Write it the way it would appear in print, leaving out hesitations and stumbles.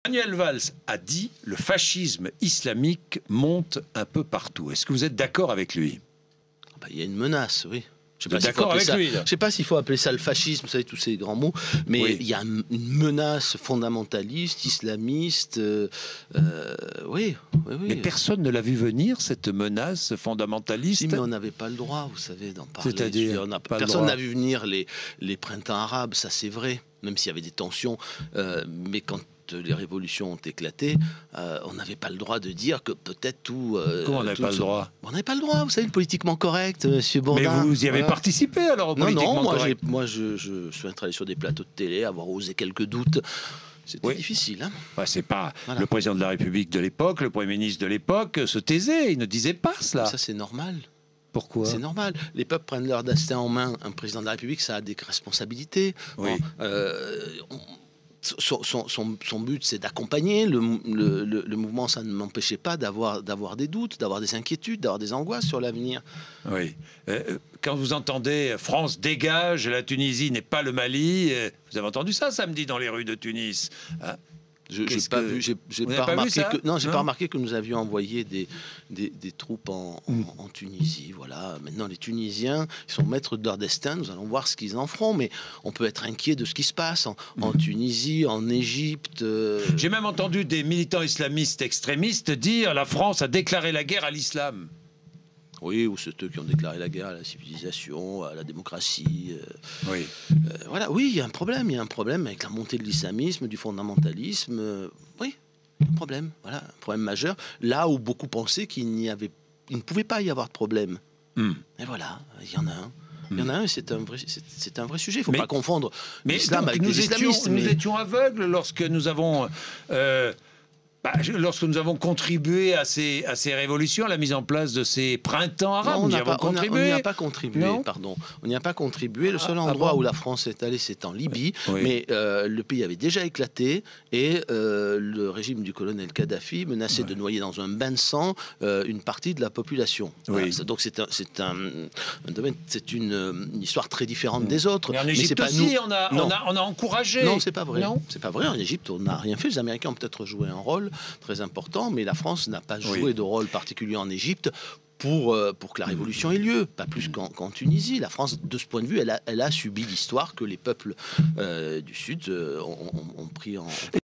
Manuel Valls a dit « Le fascisme islamique monte un peu partout ». Est-ce que vous êtes d'accord avec lui? Il y a une menace, oui. Je suis d'accord avec lui. Je ne sais pas s'il faut appeler ça le fascisme, vous savez, tous ces grands mots, mais oui. Il y a une menace fondamentaliste, islamiste. Oui. Mais personne ne l'a vu venir, cette menace fondamentaliste. Si, mais on n'avait pas le droit, vous savez, d'en parler. C'est-à-dire personne n'a vu venir les printemps arabes, ça c'est vrai, même s'il y avait des tensions. Mais quand les révolutions ont éclaté, on n'avait pas le droit de dire que peut-être tout... Comment on n'avait pas le droit? On n'avait pas le droit, vous savez, le politiquement correct, monsieur Bourdin. Mais vous y avez participé alors au politiquement correct? Moi je suis allé sur des plateaux de télé, avoir osé quelques doutes. C'était difficile. Hein, c'est pas le président de la République de l'époque, le Premier ministre de l'époque se taisait, il ne disait pas cela. Ça c'est normal. Pourquoi? C'est normal. Les peuples prennent leur destin en main. Un président de la République, ça a des responsabilités. Oui. Son but, c'est d'accompagner le mouvement. Ça ne m'empêchait pas d'avoir des doutes, d'avoir des inquiétudes, d'avoir des angoisses sur l'avenir. Oui. Quand vous entendez « France dégage, la Tunisie n'est pas le Mali », vous avez entendu ça samedi dans les rues de Tunis, hein? J'ai pas remarqué que nous avions envoyé des troupes en Tunisie. Voilà. Maintenant, les Tunisiens, ils sont maîtres de leur destin. Nous allons voir ce qu'ils en feront. Mais on peut être inquiet de ce qui se passe en Tunisie, en Égypte. J'ai même entendu des militants islamistes extrémistes dire « La France a déclaré la guerre à l'islam ». Oui, ou c'est eux qui ont déclaré la guerre à la civilisation, à la démocratie. Oui. Voilà, oui, il y a un problème. Il y a un problème avec la montée de l'islamisme, du fondamentalisme. Oui, un problème. Voilà, un problème majeur. Là où beaucoup pensaient qu'il ne pouvait pas y avoir de problème. Et voilà, il y en a un. Il y en a un, c'est un vrai sujet. Il ne faut pas confondre l'islam avec les islamistes. Nous étions aveugles lorsque nous avons... lorsque nous avons contribué à ces révolutions, à la mise en place de ces printemps arabes, on n'y a pas contribué, pardon. On n'y a pas contribué. Le seul endroit où la France est allée, c'est en Libye. Oui. Mais le pays avait déjà éclaté et le régime du colonel Kadhafi menaçait de noyer dans un bain de sang une partie de la population. Oui. Voilà. Donc c'est une histoire très différente des autres. Mais en Égypte aussi, on a encouragé. Non, c'est pas vrai. C'est pas vrai. En Égypte, on n'a rien fait. Les Américains ont peut-être joué un rôle très important, mais la France n'a pas joué de rôle particulier en Égypte pour que la révolution ait lieu, pas plus qu'en Tunisie. La France, de ce point de vue, elle a subi l'histoire que les peuples du Sud ont pris en...